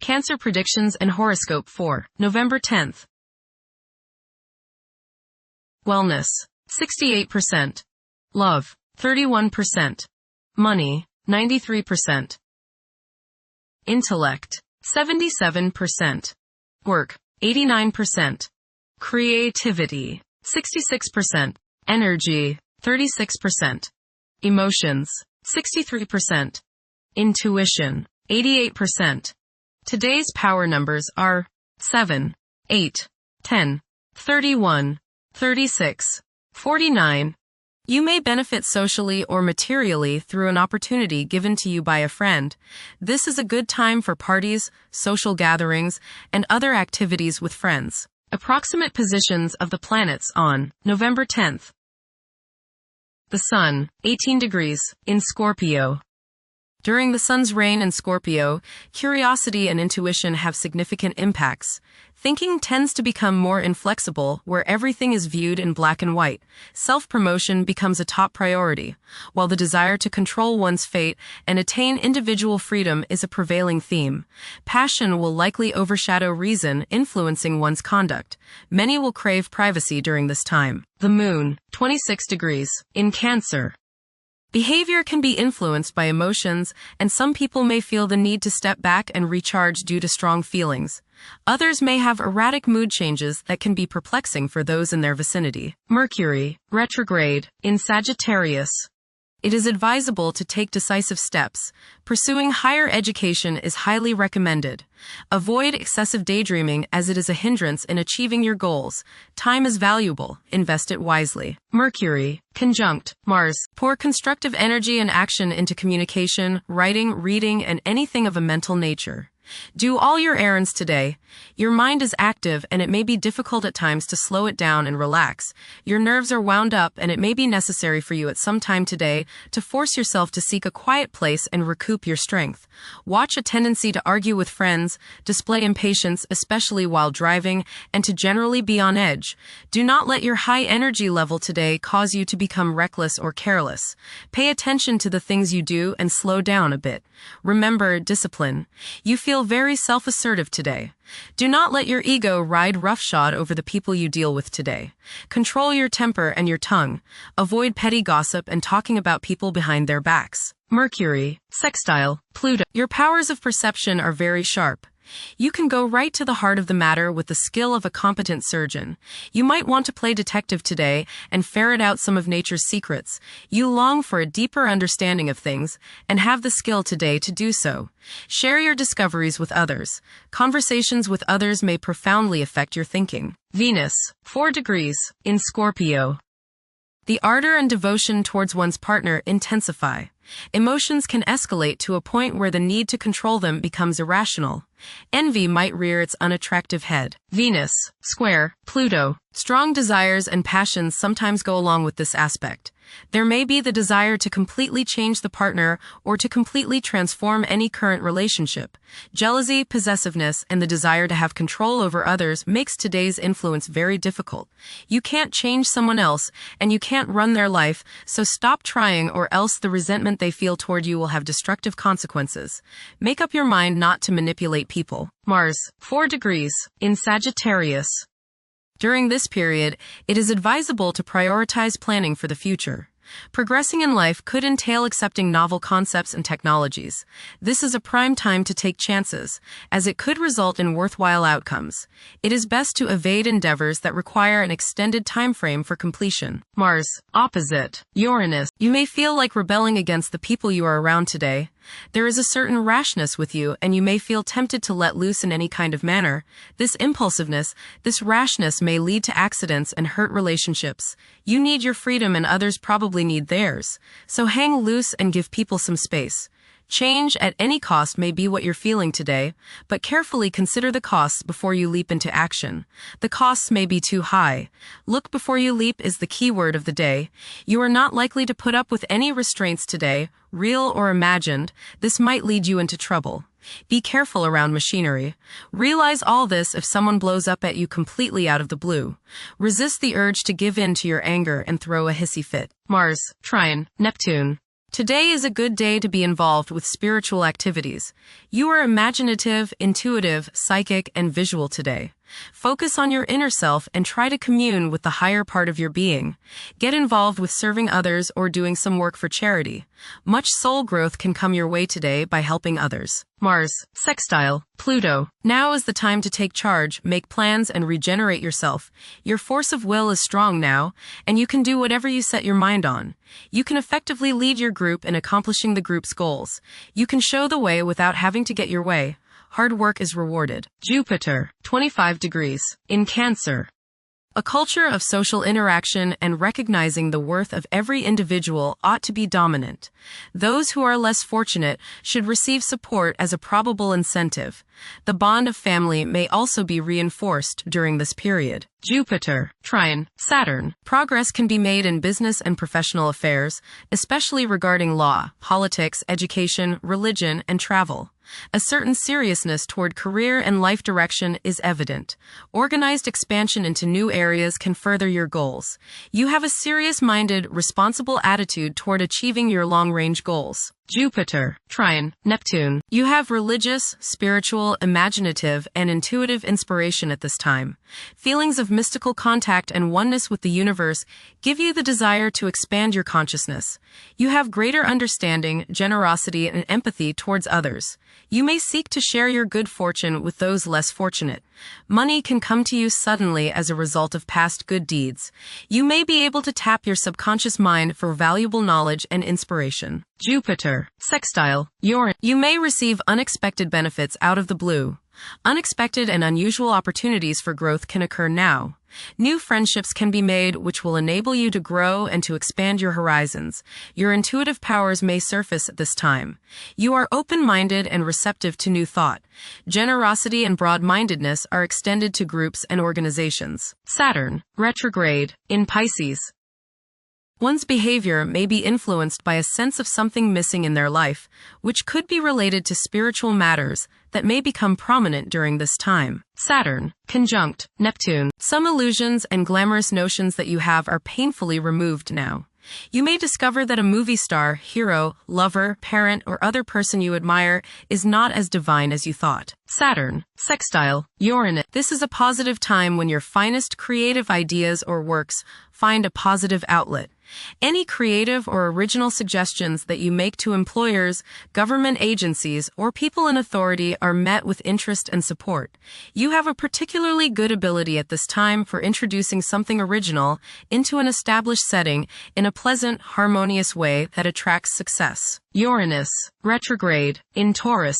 Cancer predictions and horoscope for November 10th. Wellness, 68%. Love, 31%. Money, 93%. Intellect, 77%. Work, 89%. Creativity, 66%. Energy, 36%. Emotions, 63%. Intuition, 88%. Today's power numbers are 7, 8, 10, 31, 36, 49. You may benefit socially or materially through an opportunity given to you by a friend. This is a good time for parties, social gatherings, and other activities with friends. Approximate positions of the planets on November 10th. The Sun, 18 degrees, in Scorpio. During the Sun's reign in Scorpio, curiosity and intuition have significant impacts. Thinking tends to become more inflexible, where everything is viewed in black and white. Self-promotion becomes a top priority, while the desire to control one's fate and attain individual freedom is a prevailing theme. Passion will likely overshadow reason, influencing one's conduct. Many will crave privacy during this time. The Moon, 26 degrees, in Cancer. Behavior can be influenced by emotions, and some people may feel the need to step back and recharge due to strong feelings. Others may have erratic mood changes that can be perplexing for those in their vicinity. Mercury, retrograde, in Sagittarius. It is advisable to take decisive steps. Pursuing higher education is highly recommended. Avoid excessive daydreaming as it is a hindrance in achieving your goals. Time is valuable. Invest it wisely. Mercury, conjunct Mars. Pour constructive energy and action into communication, writing, reading, and anything of a mental nature. Do all your errands today. Your mind is active and it may be difficult at times to slow it down and relax. Your nerves are wound up and it may be necessary for you at some time today to force yourself to seek a quiet place and recoup your strength. Watch a tendency to argue with friends, display impatience especially while driving, and to generally be on edge. Do not let your high energy level today cause you to become reckless or careless. Pay attention to the things you do and slow down a bit. Remember discipline. You feel very self-assertive today. Do not let your ego ride roughshod over the people you deal with today. Control your temper and your tongue. Avoid petty gossip and talking about people behind their backs. Mercury, sextile Pluto. Your powers of perception are very sharp. You can go right to the heart of the matter with the skill of a competent surgeon. You might want to play detective today and ferret out some of nature's secrets. You long for a deeper understanding of things and have the skill today to do so. Share your discoveries with others. Conversations with others may profoundly affect your thinking. Venus, 4 degrees, in Scorpio. The ardor and devotion towards one's partner intensify. Emotions can escalate to a point where the need to control them becomes irrational. Envy might rear its unattractive head. Venus, square Pluto. Strong desires and passions sometimes go along with this aspect. There may be the desire to completely change the partner or to completely transform any current relationship. Jealousy, possessiveness, and the desire to have control over others makes today's influence very difficult. You can't change someone else, and you can't run their life, so stop trying or else the resentment they feel toward you will have destructive consequences. Make up your mind not to manipulate people. Mars, 4 degrees, in Sagittarius. During this period, it is advisable to prioritize planning for the future. Progressing in life could entail accepting novel concepts and technologies. This is a prime time to take chances, as it could result in worthwhile outcomes. It is best to evade endeavors that require an extended time frame for completion. Mars, opposite Uranus. You may feel like rebelling against the people you are around today. There is a certain rashness with you, and you may feel tempted to let loose in any kind of manner. This impulsiveness, this rashness may lead to accidents and hurt relationships. You need your freedom and others probably need theirs. So hang loose and give people some space. Change at any cost may be what you're feeling today, but carefully consider the costs before you leap into action. The costs may be too high. Look before you leap is the key word of the day. You are not likely to put up with any restraints today, real or imagined. This might lead you into trouble. Be careful around machinery. Realize all this if someone blows up at you completely out of the blue. Resist the urge to give in to your anger and throw a hissy fit. Mars, trine Neptune. Today is a good day to be involved with spiritual activities. You are imaginative, intuitive, psychic, and visual today. Focus on your inner self and try to commune with the higher part of your being. Get involved with serving others or doing some work for charity. Much soul growth can come your way today by helping others. Mars, sextile, Pluto. Now is the time to take charge, make plans, and regenerate yourself. Your force of will is strong now, and you can do whatever you set your mind on. You can effectively lead your group in accomplishing the group's goals. You can show the way without having to get your way. Hard work is rewarded. Jupiter, 25 degrees. In Cancer. A culture of social interaction and recognizing the worth of every individual ought to be dominant. Those who are less fortunate should receive support as a probable incentive. The bond of family may also be reinforced during this period. Jupiter, trine, Saturn. Progress can be made in business and professional affairs, especially regarding law, politics, education, religion, and travel. A certain seriousness toward career and life direction is evident. Organized expansion into new areas can further your goals. You have a serious-minded, responsible attitude toward achieving your long-range goals. Jupiter, trine, Neptune. You have religious, spiritual, imaginative, and intuitive inspiration at this time. Feelings of mystical contact and oneness with the universe give you the desire to expand your consciousness. You have greater understanding, generosity, and empathy towards others. You may seek to share your good fortune with those less fortunate. Money can come to you suddenly as a result of past good deeds. You may be able to tap your subconscious mind for valuable knowledge and inspiration. Jupiter, sextile, Uranus. You may receive unexpected benefits out of the blue. Unexpected and unusual opportunities for growth can occur now. New friendships can be made which will enable you to grow and to expand your horizons. Your intuitive powers may surface at this time. You are open-minded and receptive to new thought. Generosity and broad-mindedness are extended to groups and organizations. Saturn, retrograde, in Pisces. One's behavior may be influenced by a sense of something missing in their life, which could be related to spiritual matters that may become prominent during this time. Saturn, conjunct Neptune. Some illusions and glamorous notions that you have are painfully removed now. You may discover that a movie star, hero, lover, parent, or other person you admire is not as divine as you thought. Saturn, sextile, Uranus. This is a positive time when your finest creative ideas or works find a positive outlet. Any creative or original suggestions that you make to employers, government agencies, or people in authority are met with interest and support. You have a particularly good ability at this time for introducing something original into an established setting in a pleasant, harmonious way that attracts success. Uranus, retrograde, in Taurus.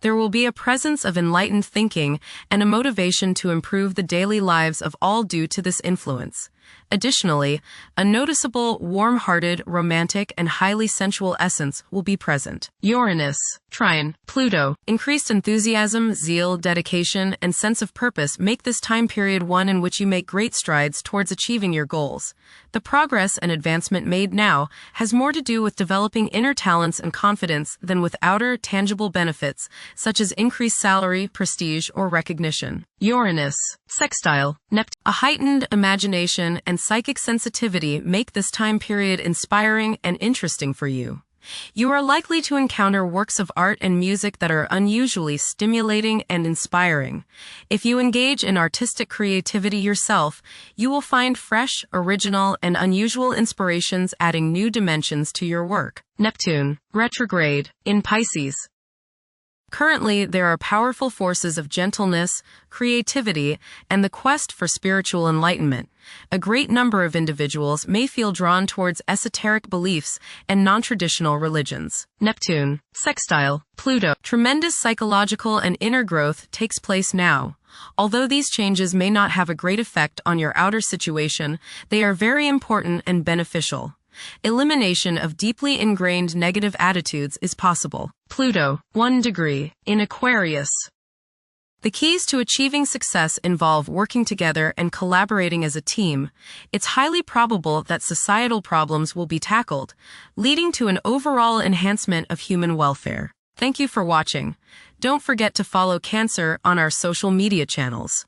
There will be a presence of enlightened thinking and a motivation to improve the daily lives of all due to this influence. Additionally, a noticeable, warm-hearted, romantic, and highly sensual essence will be present. Uranus, trine, Pluto. Increased enthusiasm, zeal, dedication, and sense of purpose make this time period one in which you make great strides towards achieving your goals. The progress and advancement made now has more to do with developing inner talents and confidence than with outer, tangible benefits, such as increased salary, prestige, or recognition. Uranus, sextile, Neptune. A heightened imagination and psychic sensitivity make this time period inspiring and interesting for you. You are likely to encounter works of art and music that are unusually stimulating and inspiring. If you engage in artistic creativity yourself, you will find fresh, original, and unusual inspirations adding new dimensions to your work. Neptune, retrograde, in Pisces. Currently, there are powerful forces of gentleness, creativity, and the quest for spiritual enlightenment. A great number of individuals may feel drawn towards esoteric beliefs and non-traditional religions. Neptune, sextile, Pluto. Tremendous psychological and inner growth takes place now. Although these changes may not have a great effect on your outer situation, they are very important and beneficial. Elimination of deeply ingrained negative attitudes is possible. Pluto, 1 degree, in Aquarius. The keys to achieving success involve working together and collaborating as a team. It's highly probable that societal problems will be tackled, leading to an overall enhancement of human welfare. Thank you for watching. Don't forget to follow Cancer on our social media channels.